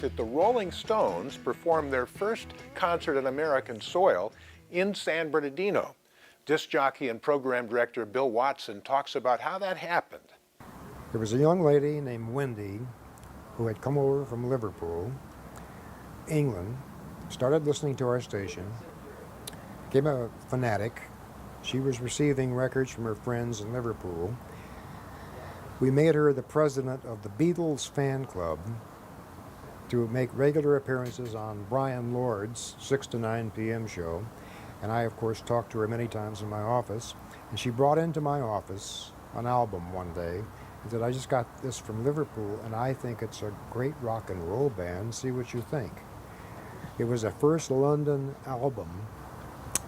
that the Rolling Stones performed their first concert on American soil in San Bernardino. Disc jockey and program director Bill Watson talks about how that happened. There was a young lady named Wendy who had come over from Liverpool, England, started listening to our station, became a fanatic. She was receiving records from her friends in Liverpool. We made her the president of the Beatles fan club to make regular appearances on Brian Lord's 6 to 9 p.m. show. And I, of course, talked to her many times in my office. And she brought into my office an album one day and said, I just got this from Liverpool, and I think it's a great rock and roll band. See what you think. It was the first London album,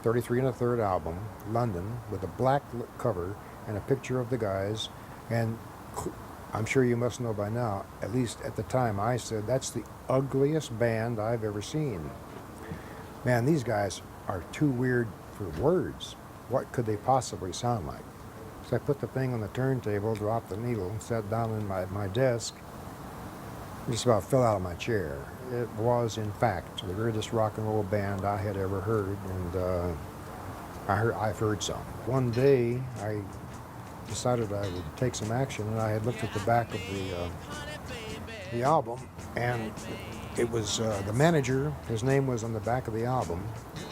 33 1/3 album, London, with a black cover and a picture of the guys. And I'm sure you must know by now, at least at the time, I said, that's the ugliest band I've ever seen. Man, these guys are too weird for words. What could they possibly sound like? So I put the thing on the turntable, dropped the needle, sat down in my desk, just about fell out of my chair. It was, in fact, the weirdest rock and roll band I had ever heard, and I've heard some. One day, I decided I would take some action, and I had looked at the back of the album, and it was the manager. His name was on the back of the album,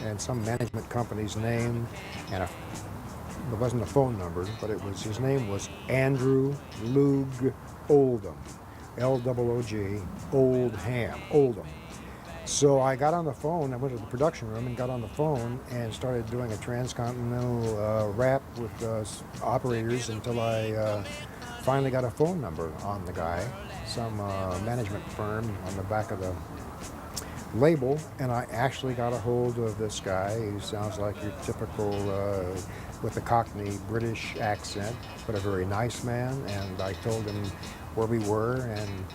and some management company's name, and it wasn't a phone number, but his name was Andrew Loog Oldham, L-O-O-G, Oldham. So I got on the phone, I went to the production room and got on the phone and started doing a transcontinental rap with operators until I finally got a phone number on the guy, some management firm on the back of the label, and I actually got a hold of this guy who sounds like your typical, with a Cockney British accent, but a very nice man, and I told him where we were, and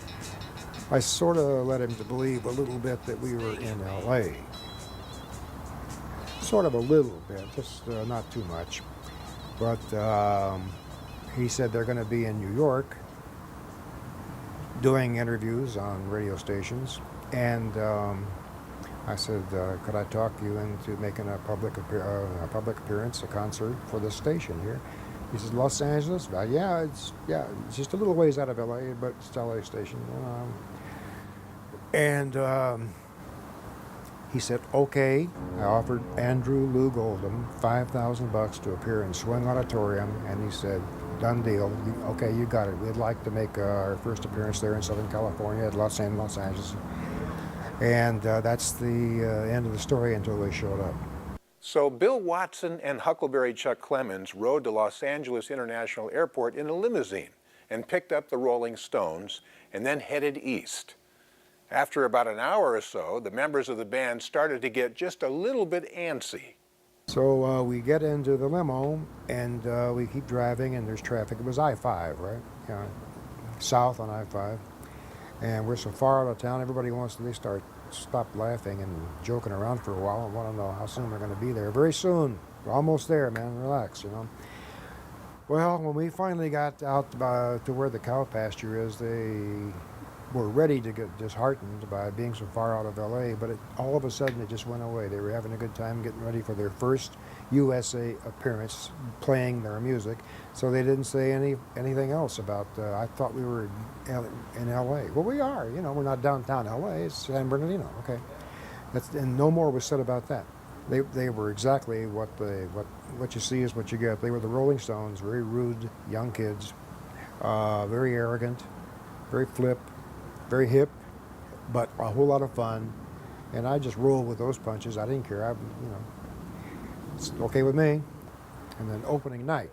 I sort of led him to believe a little bit that we were in L.A. Sort of a little bit, just not too much. But he said they're going to be in New York doing interviews on radio stations. And I said, could I talk you into making a public appearance, a concert for the station here? He says, Los Angeles? Yeah, it's just a little ways out of LA, but it's LA station. He said, okay. I offered Andrew Loog Oldham $5,000 to appear in Swing Auditorium, and he said, done deal. Okay, you got it. We'd like to make our first appearance there in Southern California at Los Angeles. And that's the end of the story until they showed up. So Bill Watson and Huckleberry Chuck Clemens rode to Los Angeles International Airport in a limousine and picked up the Rolling Stones and then headed east. After about an hour or so, the members of the band started to get just a little bit antsy. So we get into the limo, and we keep driving, and there's traffic. It was I-5, right? Yeah, south on I-5. And we're so far out of town, they stop laughing and joking around for a while and want to know how soon we're going to be there. Very soon. We're almost there, man. Relax, you know. Well, when we finally got out to where the cow pasture is, they were ready to get disheartened by being so far out of LA, but all of a sudden it just went away. They were having a good time getting ready for their first USA appearance, playing their music, so they didn't say anything else about, I thought we were in LA. Well, we are, you know, we're not downtown LA, it's San Bernardino, okay. And no more was said about that. They were exactly what you see is what you get. They were the Rolling Stones, very rude young kids, very arrogant, very flip, very hip, but a whole lot of fun. And I just rolled with those punches. I didn't care. It's okay with me. And then opening night,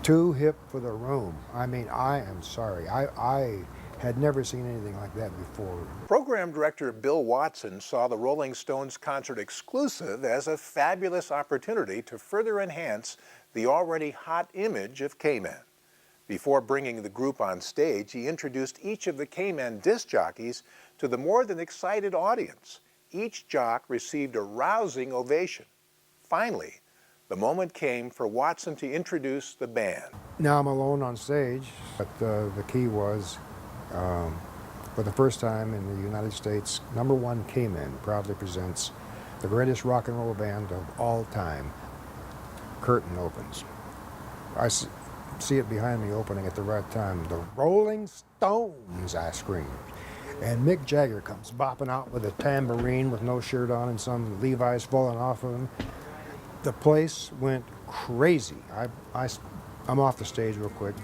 too hip for the room. I mean, I am sorry. I had never seen anything like that before. Program director Bill Watson saw the Rolling Stones concert exclusive as a fabulous opportunity to further enhance the already hot image of K-Men. Before bringing the group on stage, he introduced each of the K-Men disc jockeys to the more than excited audience. Each jock received a rousing ovation. Finally, the moment came for Watson to introduce the band. Now I'm alone on stage, but the key was For the first time in the United States, #1 K-Men proudly presents the greatest rock and roll band of all time. Curtain opens. I see it behind me opening at the right time. The Rolling Stones, I screamed. And Mick Jagger comes bopping out with a tambourine with no shirt on and some Levi's falling off of him. The place went crazy. I'm off the stage real quick.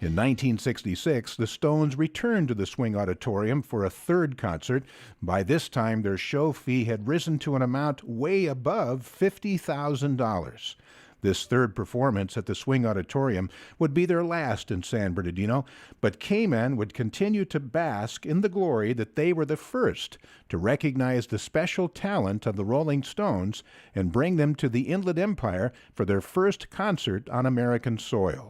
In 1966, the Stones returned to the Swing Auditorium for a third concert. By this time, their show fee had risen to an amount way above $50,000. This third performance at the Swing Auditorium would be their last in San Bernardino, but K-Men would continue to bask in the glory that they were the first to recognize the special talent of the Rolling Stones and bring them to the Inland Empire for their first concert on American soil.